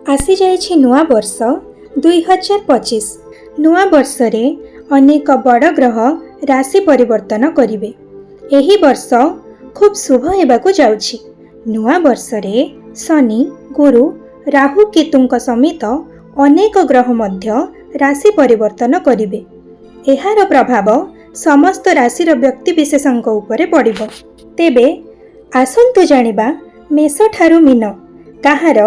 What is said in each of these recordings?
आसी जाइछि नुआ वर्ष 2025। नुआ वर्ष रे अनेक बड़ ग्रह राशि परिवर्तन करिवे। एही वर्ष खूब शुभ हेबाकु जाउछि। नुआ वर्ष रे शनि, गुरु, राहु, केतुंक समेत अनेक ग्रह मध्य राशि परिवर्तन करिवे। एहार प्रभाव समस्त राशिर व्यक्ति विशेषଙ୍କ उपरे पड़िबो। तेबे आसंतु जानिबा मेष ठारू मीन काहार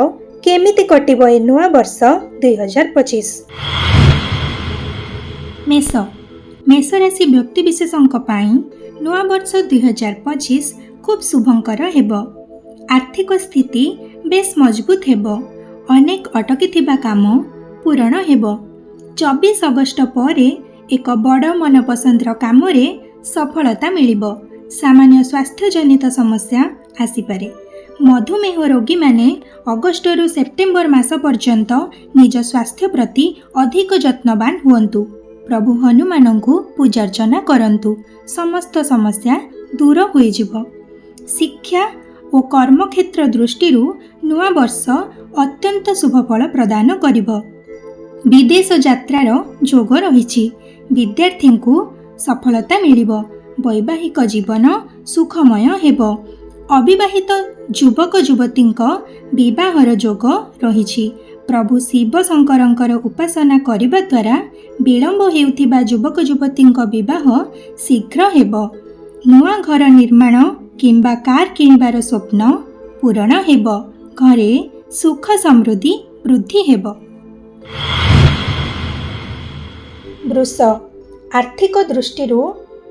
केमिति कटिबो ए नुआ वर्ष 2025। मेष राशि व्यक्ति विशेषଙ୍କ ପାଇଁ नुआ वर्ष 2025 खूब शुभंकर हेबो। आर्थिक स्थिति बेस मजबूत हेबो। अनेक अटकी थिबा काम पूरण हेबो। 24 अगस्ट परे एक बड़ मनपसंदर काम रे सफलता मिलिबो। सामान्य स्वास्थ्य जनित समस्या आसीपारे। मधुमेह रोगी माने अगस्ट रु सेप्टेम्बर मास पर्यंत निज स्वास्थ्य प्रति अधिक जत्नवान हुअन्तु। प्रभु हनुमानंकु पूजार्चना करंतु। समस्त समस्या दूर होई जिवो। शिक्षा और कर्मक्षेत्र दृष्टि नुआ वर्ष अत्यंत शुभफल प्रदान करिबो। विदेश यात्रार जोग रहिछि। विद्यार्थी को सफलता मिलिबो। वैवाहिक जीवन सुखमय हेबो। अविवाहित युवक युवतींक विवाहर जोग रहिछि। प्रभु शिव शंकरंकर उपासना करिबा द्वारा विलंब हेउथिबा युवक युवतींक विवाह शीघ्र हेबो। नुआ घर निर्माण किंबा कार किनिबार स्वप्न पूरण हेबो। घरे सुख समृद्धि वृद्धि हेबो। वृष आर्थिक दृष्टि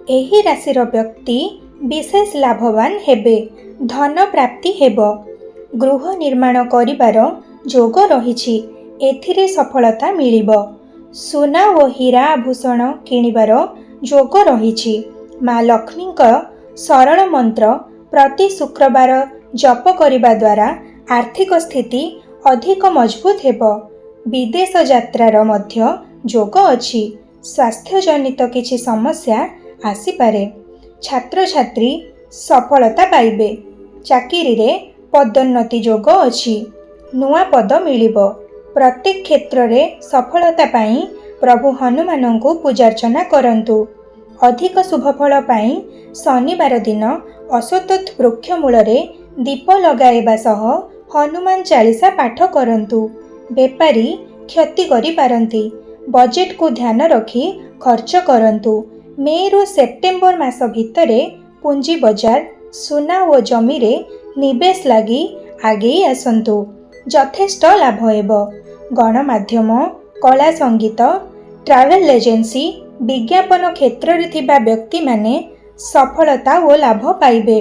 एही राशिर व्यक्ति विशेष लाभवान हेबे। धन प्राप्ति हेबो। गृह निर्माण करिबार जोग रहिछि। एथिरे सफलता मिलिबो। सोना और हीरा आभूषण किनिबार जोग रहिछि। माँ लक्ष्मींक सरल मंत्र प्रति शुक्रवार जप करिबा द्वारा आर्थिक स्थिति अधिक मजबूत हेबो। विदेश यात्रार मध्य जोग अछि। स्वास्थ्य जनित किछि समस्या आसीपारे। छात्र छात्री सफलता पाइबे। चाकिरी रे पदोन्नति जोग अछि। नुआ पद मिलिबो। प्रत्येक क्षेत्र रे सफलता पाई प्रभु हनुमानंकु पूजार्चना करंतु। अधिक शुभफल पाई शनिवार दिन अश्वत्थ वृक्ष मूलरे दीप लगाइबा सह हनुमान चालीसा पाठ करंतु। बेपारी क्षति करि पारंती। बजेट को ध्यान रखी खर्च करंतु। मे रु सेप्टेम्बर मास भितरे पूंजी बाजार सुना और जमी रे निवेश लगी आगे आसंतु। यथेष्ट लाभ हेबो। गणमाध्यम, कला संगीत, ट्रैवल एजेंसी, विज्ञापन क्षेत्र रे थिबा व्यक्ति माने सफलता और लाभ पाइबे।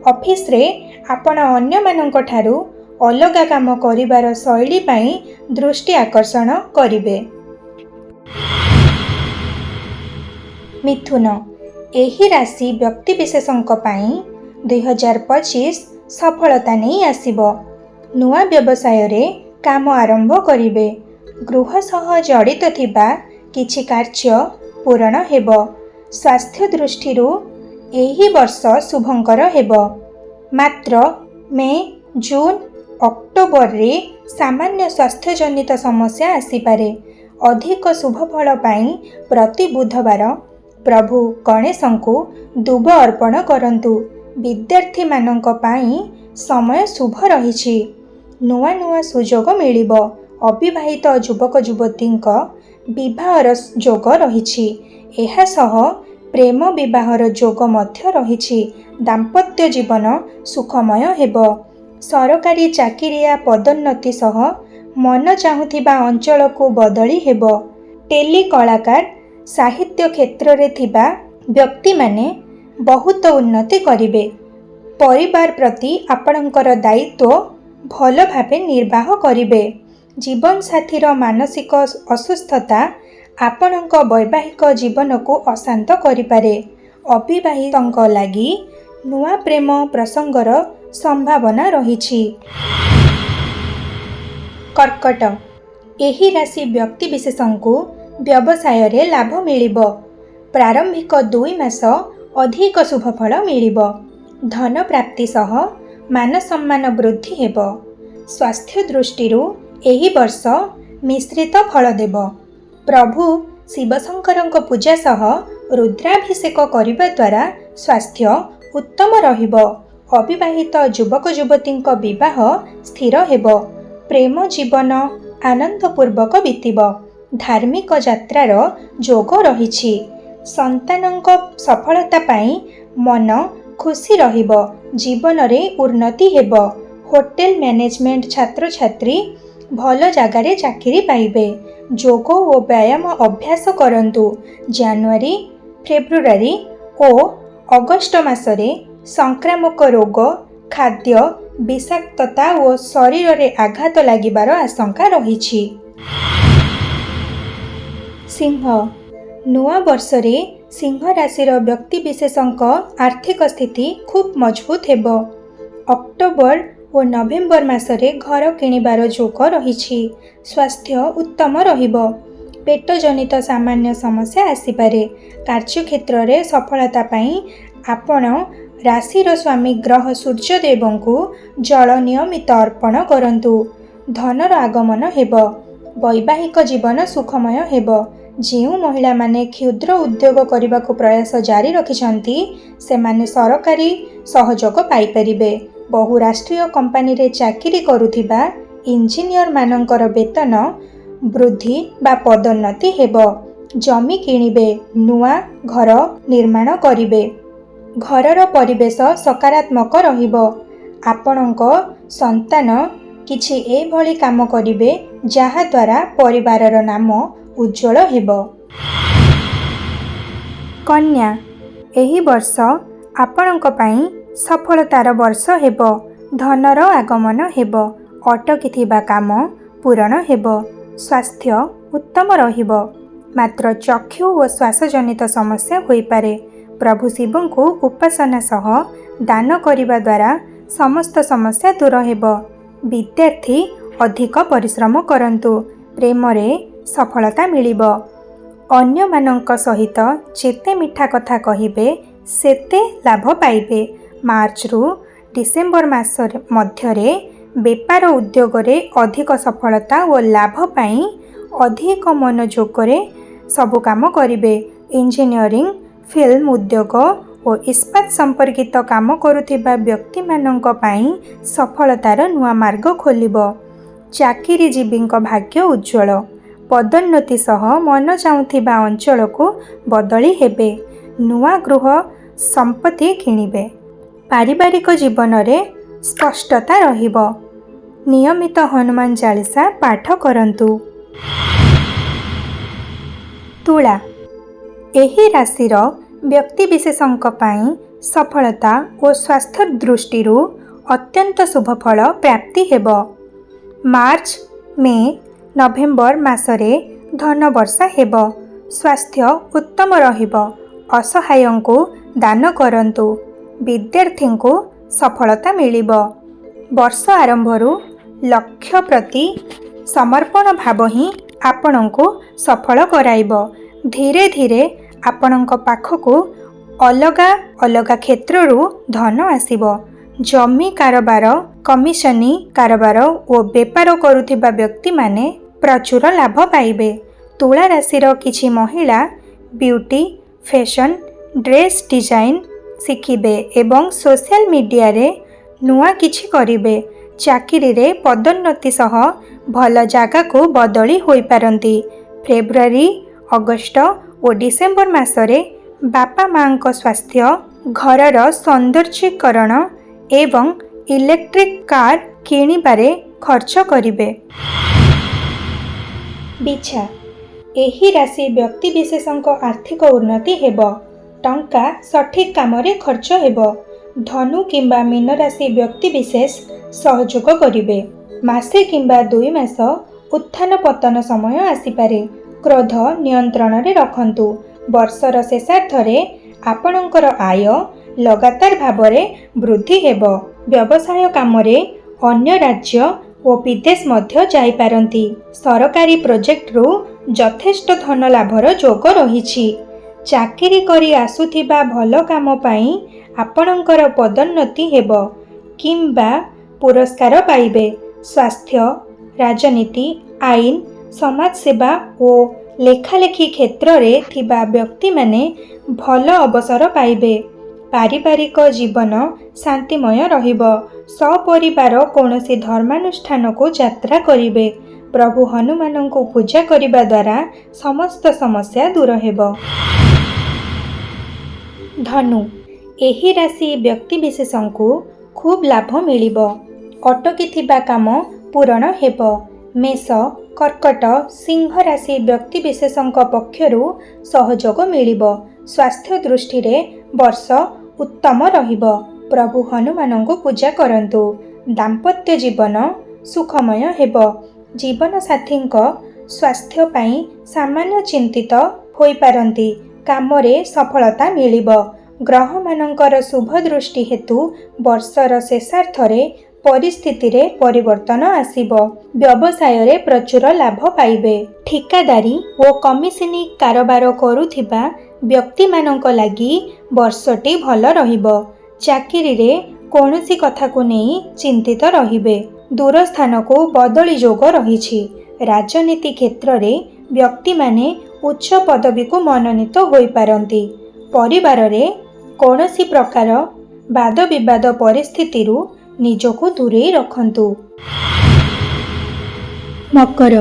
ऑफिस रे आपण अन्य मानक ठारू अलगा काम करिबार शैली पाई दृष्टि आकर्षण करिबे। मिथुन एही राशि व्यक्ति विशेषଙ୍କ ପାଇଁ 2025 सफलता नहीं आसिबो। नुआ व्यवसाय रे काम आरंभ करिवे। गृह सह जड़ित थिबा किछि कार्य पूर्ण हेबो। स्वास्थ्य दृष्टि एही वर्ष शुभंकर हेबो। मात्र मे, जून, अक्टोबर रे सामान्य स्वास्थ्य जनित समस्या आसीपारे। अधिक शुभफल पाई प्रति बुधवार प्रभु गणेशंकु दुब अर्पण करंतु। विद्यार्थी मानंक पाई समय शुभ रहिछि। नुआ नुआ सुजोग मिलिबो। अविवाहित युवक युवतींक विवाहर जोग रहिछि। एहा सह प्रेम विवाहर जोग मध्य रहिछि। दाम्पत्य जीवन सुखमय हेबो। सरकारी चाकिरिया पदोन्नति सह मन चाहुथिबा अंचल को बदली हेबो। टेली कलाकार साहित्य क्षेत्र रे थिबा व्यक्ति माने बहुत उन्नति करिवे। परिवार प्रति आपणकर दायित्व भल भावे निर्वाह करिवे। जीवन साथीर मानसिक असुस्थता आपणक वैवाहिक जीवन को अशांत करिपारे। अविवाहितंक लागि नुआ प्रेम प्रसंगर संभावना रहिछि। कर्कट एही राशि व्यक्ति विशेषଙ୍କୁ व्यवसाय रे लाभ मिलिबो। प्रारंभिक 2 मास अधिक शुभफल मिलिबो। धन प्राप्ति सह मान सम्मान वृद्धि हेब। स्वास्थ्य दृष्टि एही वर्ष मिश्रित फल देव। प्रभु शिवशंकर पूजा सह रुद्राभिषेक करने द्वारा स्वास्थ्य उत्तम रहिब। अविवाहित युवक युवती विवाह स्थिर हेब। प्रेम जीवन आनंदपूर्वक बीतब। धार्मिक यात्रार जोग रहिछि। संतानक सफलता पाई मन खुशी रहिब। जीवन रे उन्नति हेब। होटेल मैनेजमेंट छात्र छात्री भल जगार चाकरी पाइबे। जोग और व्यायाम अभ्यास करंतु। जनवरी फेब्रुआरी और अगस्ट मासरे संक्रामक रोग खाद्य विषाक्तता और शरीर रे आघात लागिबार आशंका रहिछि। सिंह नुआ वर्षरे सिंह राशि व्यक्ति विशेषक आर्थिक स्थिति खूब मजबूत हेब। अक्टोबर और नवेम्बर मासरे घर किणिबार जोग रहिछि। स्वास्थ्य उत्तम रहिब। पेट जनित सामान्य समस्या आसीपारे। कार्यक्षेत्र रे सफलता पाई आपण राशिर स्वामी ग्रह सूर्यदेव को जल नियमित अर्पण करंतु। धनर आगमन हेब। वैवाहिक जीवन सुखमय हेब। जो महिला माने क्षुद्र उद्योग करने को प्रयास जारी रखिछंती सेमाने सरकारी सहयोग पाई परिबे। बहुराष्ट्रीय कंपनी रे चाकरी करुथिबा इंजीनियर मानकर वेतन वृद्धि बा पदोन्नति हेब। जमी किणिबे। नुआ घर निर्माण करिबे। घरर परिवेश सकारात्मक रहिब। आपणक संतान किछि एभली काम करिबे जहा द्वारा परिवारर नाम उज्जवल हेब। कन्या एही वर्ष आपणक पई सफलतार वर्ष हेब। धनर आगमन हेब। अटकिथिबा काम पूरण हेब। स्वास्थ्य उत्तम रहिब। मात्र चक्षु और श्वासजनित समस्या होई पारे। प्रभु शिव को उपासना सह दान करने द्वारा समस्त समस्या दूर हेब। विद्यार्थी अधिक परिश्रम करंतु। प्रेम रे सफलता मिलिब। अन्य मानक सहित जेते मिठा कथा कहिबे सेते लाभ पाइबे। मार्च रु डिसेम्बर मास मध्यरे बेपार उद्योग रे अधिक सफलता और लाभ पाई अधिक मनोयोग रे सबु काम करिबे। इंजीनियरिंग फिल्म उद्योग और इस्पात संपर्कित काम करुथिबा व्यक्ति मानक पाई सफलतार नुआ मार्ग खोलिब। चाकरीजीवींक भाग्य उज्जवल। पदोन्नति सह मन चाहुथिबा अंचल को बदली हेबे। नुआ गृह संपत्ति किणिबे। पारिवारिक जीवन रे स्पष्टता रहिब। नियमित हनुमान चालीसा पाठ करंतु। तुला एही राशिर व्यक्ति विशेषंक पाई सफलता और स्वास्थ्य दृष्टि अत्यंत शुभ फल प्राप्ति हेब। मार्च मे नवेम्बर मासरे धन वर्षा हेब। स्वास्थ्य उत्तम रहिब। असहायों को दान करंतु। विद्यार्थी को सफलता मिलिब। वर्ष आरंभरू लक्ष्य प्रति समर्पण भाव ही आपण को सफल कराइब। धीरे धीरे आपणक पाखको अलगा अलगा क्षेत्ररू धन आसिब। जमी कारोबार कमिशनी कारोबार और बेपार करुथिबा व्यक्ति माने प्रचुर लाभ पाइबे। तुला राशिर किछि महिला ब्यूटी फैशन ड्रेस डिजाइन शिखिबे एवं सोशल मीडिया रे नुआ किछि करिबे। चाकरी रे पदोन्नति सह भल जागा को बदली होई पारंती। फेब्रुआरी अगस्ट और डिसेम्बर मासरे बापा माँ को स्वास्थ्य घरर सौंदर्यीकरण एवं इलेक्ट्रिक कार किणिबारे खर्च करिबे। बिछा एही राशि व्यक्ति विशेषंक आर्थिक उन्नति हेब। टंका सठिक काम रे खर्च हेब। धनु किंबा मीन राशि व्यक्ति विशेष सहयोग करिबे। मासे किंबा 2 मास उत्थान पतन समय आसीपारे। क्रोध नियंत्रण रे रखंतु। वर्षर शेषार्धरे आपणकर आय लगातार भावरे वृद्धि हेब। व्यवसाय काम रे अन्य राज्य और विदेश मध्य जाई पारंती। सरकारी प्रोजेक्ट रु यथेष्ट धन लाभर जोग रहिछि। चाकरी करी आसुथिबा भल काम पाई आपणकर पदोन्नति हेब। କିମ୍ବା ପୁରସ୍କାର ପାଇବେ। ସ୍ୱାସ୍ଥ୍ୟ, ରାଜନୀତି, ଆଇନ, ସମାଜସେବା ଓ ଲେଖାଲେଖି କ୍ଷେତ୍ରରେ ଥିବା ବ୍ୟକ୍ତିମାନେ ଭଲ ଅବସର ପାଇବେ। ପାରିବାରିକ ଜୀବନ ଶାନ୍ତିମୟ ରହିବ। ସପରିବାର କୌଣସି ଧର୍ମାନୁଷ୍ଠାନକୁ ଯାତ୍ରା କରିବେ। ପ୍ରଭୁ ହନୁମାନଙ୍କୁ ପୂଜା କରିବା ଦ୍ୱାରା ସମସ୍ତ ସମସ୍ୟା ଦୂର ହେବ। ଧନୁ, ଏହି ରାଶି ବ୍ୟକ୍ତିବିଶେଷଙ୍କୁ ଖୁବ୍ ଲାଭ ମିଳିବ। ଅଟକିଥିବା କାମ ପୂରଣ ହେବ। ମେଷ, କର୍କଟ, ସିଂହ ରାଶି ବ୍ୟକ୍ତିବିଶେଷଙ୍କ ପକ୍ଷରୁ ସହଯୋଗ ମିଳିବ। ସ୍ୱାସ୍ଥ୍ୟ ଦୃଷ୍ଟିରେ ବର୍ଷ ଉତ୍ତମ ରହିବ। ପ୍ରଭୁ ହନୁମାନଙ୍କୁ ପୂଜା କରନ୍ତୁ। ଦାମ୍ପତ୍ୟ ଜୀବନ ସୁଖମୟ ହେବ। ଜୀବନସାଥୀଙ୍କ ସ୍ୱାସ୍ଥ୍ୟ ପାଇଁ ସାମାନ୍ୟ ଚିନ୍ତିତ ହୋଇପାରନ୍ତି। କାମରେ ସଫଳତା ମିଳିବ। ଗ୍ରହମାନଙ୍କର ଶୁଭ ଦୃଷ୍ଟି ହେତୁ ବର୍ଷର ଶେଷାର୍ଦ୍ଧରେ ପରିସ୍ଥିତିରେ ପରିବର୍ତ୍ତନ ଆସିବ। ବ୍ୟବସାୟରେ ପ୍ରଚୁର ଲାଭ ପାଇବେ। ଠିକାଦାରୀ ଓ କମିଶନ କାରବାର କରୁଥିବା ବ୍ୟକ୍ତିମାନଙ୍କ ଲାଗି ବର୍ଷଟି ଭଲ ରହିବ। ଚାକିରିରେ କୌଣସି କଥାକୁ ନେଇ ଚିନ୍ତିତ ରହିବେ। ଦୂର ସ୍ଥାନକୁ ବଦଳି ଯୋଗ ରହିଛି। ରାଜନୀତି କ୍ଷେତ୍ରରେ ବ୍ୟକ୍ତିମାନେ ଉଚ୍ଚ ପଦବୀକୁ ମନୋନୀତ ହୋଇପାରନ୍ତି। ପରିବାରରେ କୌଣସି ପ୍ରକାର ବାଦବିବାଦ ପରିସ୍ଥିତିରୁ ନିଜକୁ ଦୂରେଇ ରଖନ୍ତୁ। ମକର,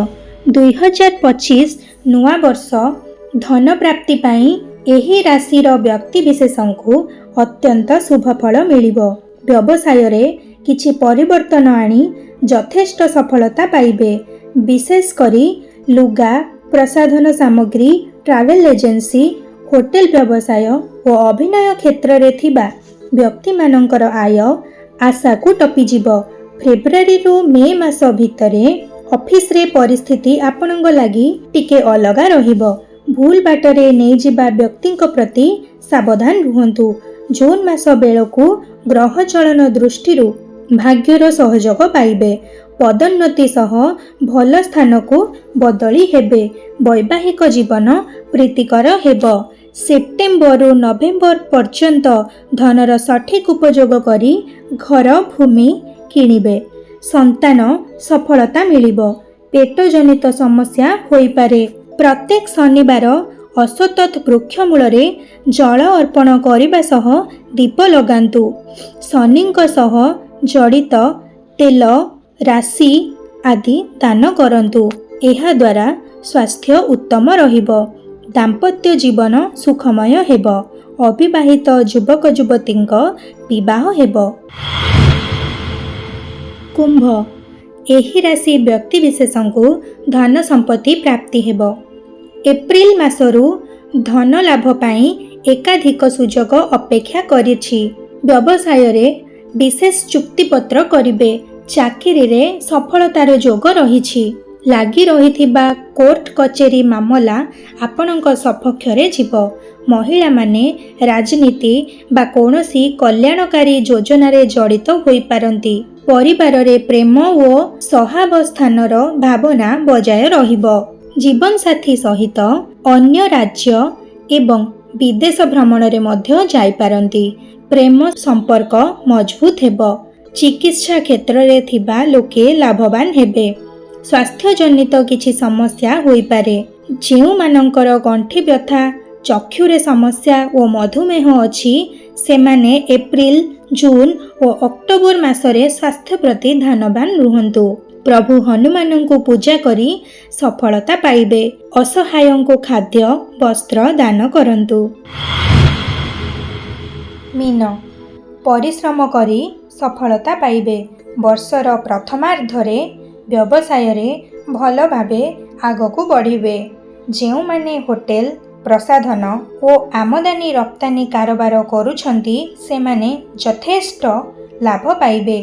2025 ନୂଆ ବର୍ଷ ଧନ ପ୍ରାପ୍ତି ପାଇଁ ଏହି ରାଶିର ବ୍ୟକ୍ତିବିଶେଷଙ୍କୁ ଅତ୍ୟନ୍ତ ଶୁଭଫଳ ମିଳିବ। ବ୍ୟବସାୟରେ କିଛି ପରିବର୍ତ୍ତନ ଆଣି ଯଥେଷ୍ଟ ସଫଳତା ପାଇବେ। ବିଶେଷ କରି ଲୁଗା, ପ୍ରସାଧନ ସାମଗ୍ରୀ, ଟ୍ରାଭେଲ ଏଜେନ୍ସି, ହୋଟେଲ ବ୍ୟବସାୟ ଓ ଅଭିନୟ କ୍ଷେତ୍ରରେ ଥିବା ବ୍ୟକ୍ତିମାନଙ୍କର ଆୟ ଆଶାକୁ ଟପିଯିବ। ଫେବୃଆରୀରୁ ମେ ମାସ ଭିତରେ ଅଫିସରେ ପରିସ୍ଥିତି ଆପଣଙ୍କ ଲାଗି ଟିକେ ଅଲଗା ରହିବ। ଭୁଲ ବାଟରେ ନେଇଯିବା ବ୍ୟକ୍ତିଙ୍କ ପ୍ରତି ସାବଧାନ ରୁହନ୍ତୁ। ଜୁନ ମାସ ବେଳକୁ ଗ୍ରହ ଚଳନ ଦୃଷ୍ଟିରୁ ଭାଗ୍ୟର ସହଯୋଗ ପାଇବେ। ପଦୋନ୍ନତି ସହ ଭଲ ସ୍ଥାନକୁ ବଦଳି ହେବେ। ବୈବାହିକ ଜୀବନ ପ୍ରୀତିକର ହେବ। ସେପ୍ଟେମ୍ବରରୁ ନଭେମ୍ବର ପର୍ଯ୍ୟନ୍ତ ଧନର ସଠିକ ଉପଯୋଗ କରି ଘର ଭୂମି କିଣିବେ। ସନ୍ତାନ ସଫଳତା ମିଳିବ। ପେଟଜନିତ ସମସ୍ୟା ହୋଇପାରେ। ପ୍ରତ୍ୟେକ ଶନିବାର ଅଶ୍ୱତଥ ବୃକ୍ଷ ମୂଳରେ ଜଳ ଅର୍ପଣ କରିବା ସହ ଦୀପ ଲଗାନ୍ତୁ। ଶନିଙ୍କ ସହ ଜଡ଼ିତ ତେଲ, ରାଶି ଆଦି ଦାନ କରନ୍ତୁ। ଏହାଦ୍ୱାରା ସ୍ୱାସ୍ଥ୍ୟ ଉତ୍ତମ ରହିବ। ଦାମ୍ପତ୍ୟ ଜୀବନ ସୁଖମୟ ହେବ। ଅବିବାହିତ ଯୁବକ ଯୁବତୀଙ୍କ ବିବାହ ହେବ। କୁମ୍ଭ, ଏହି ରାଶି ବ୍ୟକ୍ତିବିଶେଷଙ୍କୁ ଧନ ସମ୍ପତ୍ତି ପ୍ରାପ୍ତି ହେବ। ଏପ୍ରିଲ ମାସରୁ ଧନ ଲାଭ ପାଇଁ ଏକାଧିକ ସୁଯୋଗ ଅପେକ୍ଷା କରିଛି। ବ୍ୟବସାୟରେ ବିଶେଷ ଚୁକ୍ତିପତ୍ର କରିବେ। ଚାକିରିରେ ସଫଳତାର ଯୋଗ ରହିଛି। ଲାଗି ରହିଥିବା କୋର୍ଟ କଚେରୀ ମାମଲା ଆପଣଙ୍କ ସପକ୍ଷରେ ଯିବ। ମହିଳାମାନେ ରାଜନୀତି ବା କୌଣସି କଲ୍ୟାଣକାରୀ ଯୋଜନାରେ ଜଡ଼ିତ ହୋଇପାରନ୍ତି। ପରିବାରରେ ପ୍ରେମ ଓ ସହାବସ୍ଥାନର ଭାବନା ବଜାୟ ରହିବ। ଜୀବନସାଥୀ ସହିତ ଅନ୍ୟ ରାଜ୍ୟ ଏବଂ ବିଦେଶ ଭ୍ରମଣରେ ମଧ୍ୟ ଯାଇପାରନ୍ତି। ପ୍ରେମ ସମ୍ପର୍କ ମଜବୁତ ହେବ। ଚିକିତ୍ସା କ୍ଷେତ୍ରରେ ଥିବା ଲୋକେ ଲାଭବାନ ହେବେ। ସ୍ୱାସ୍ଥ୍ୟଜନିତ କିଛି ସମସ୍ୟା ହୋଇପାରେ। ଯେଉଁମାନଙ୍କର ଗଣ୍ଠି ବ୍ୟଥା, ଚକ୍ଷୁରେ ସମସ୍ୟା ଓ ମଧୁମେହ ଅଛି, ସେମାନେ ଏପ୍ରିଲ, ଜୁନ ଓ ଅକ୍ଟୋବର ମାସରେ ସ୍ୱାସ୍ଥ୍ୟ ପ୍ରତି ଧ୍ୟାନବାନ ରୁହନ୍ତୁ। ପ୍ରଭୁ ହନୁମାନଙ୍କୁ ପୂଜା କରି ସଫଳତା ପାଇବେ। ଅସହାୟଙ୍କୁ ଖାଦ୍ୟ, ବସ୍ତ୍ର ଦାନ କରନ୍ତୁ। ମୀନ, ପରିଶ୍ରମ କରି ସଫଳତା ପାଇବେ। ବର୍ଷର ପ୍ରଥମାର୍ଦ୍ଧରେ ବ୍ୟବସାୟରେ ଭଲ ଭାବେ ଆଗକୁ ବଢ଼ିବେ। ଯେଉଁମାନେ ହୋଟେଲ, ପ୍ରସାଧନ ଓ ଆମଦାନୀ ରପ୍ତାନି କାରବାର କରୁଛନ୍ତି, ସେମାନେ ଯଥେଷ୍ଟ ଲାଭ ପାଇବେ।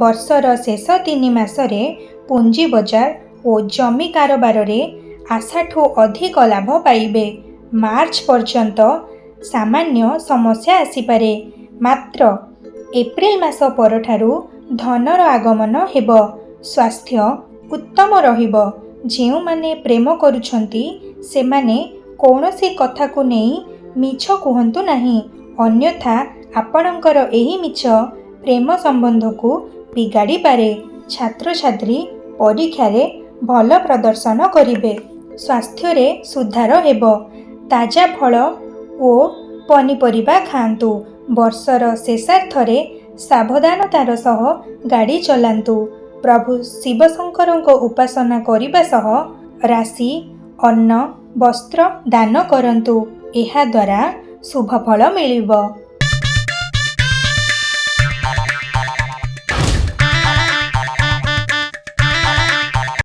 ବର୍ଷର ଶେଷ 3 ମାସରେ ପୁଞ୍ଜି ବଜାର ଓ ଜମି କାରବାରରେ ଆଶାଠୁ ଅଧିକ ଲାଭ ପାଇବେ। ମାର୍ଚ୍ଚ ପର୍ଯ୍ୟନ୍ତ ସାମାନ୍ୟ ସମସ୍ୟା ଆସିପାରେ। ମାତ୍ର ଏପ୍ରିଲ ମାସ ପରଠାରୁ ଧନର ଆଗମନ ହେବ। ସ୍ୱାସ୍ଥ୍ୟ ଉତ୍ତମ ରହିବ। ଯେଉଁମାନେ ପ୍ରେମ କରୁଛନ୍ତି, ସେମାନେ କୌଣସି କଥାକୁ ନେଇ ମିଛ କୁହନ୍ତୁ ନାହିଁ। ଅନ୍ୟଥା ଆପଣଙ୍କର ଏହି ମିଛ ପ୍ରେମ ସମ୍ବନ୍ଧକୁ ବିଗାଡ଼ିପାରେ। ଛାତ୍ରଛାତ୍ରୀ ପରୀକ୍ଷାରେ ଭଲ ପ୍ରଦର୍ଶନ କରିବେ। ସ୍ୱାସ୍ଥ୍ୟରେ ସୁଧାର ହେବ। ତାଜା ଫଳ ଓ ପନିପରିବା ଖାଆନ୍ତୁ। ବର୍ଷର ଶେଷାର୍ଥରେ ସାବଧାନତାର ସହ ଗାଡ଼ି ଚଲାନ୍ତୁ। ପ୍ରଭୁ ଶିବଶଙ୍କରଙ୍କ ଉପାସନା କରିବା ସହ ରାଶି, ଅନ୍ନ, ବସ୍ତ୍ର ଦାନ କରନ୍ତୁ। ଏହାଦ୍ୱାରା ଶୁଭଫଳ ମିଳିବ।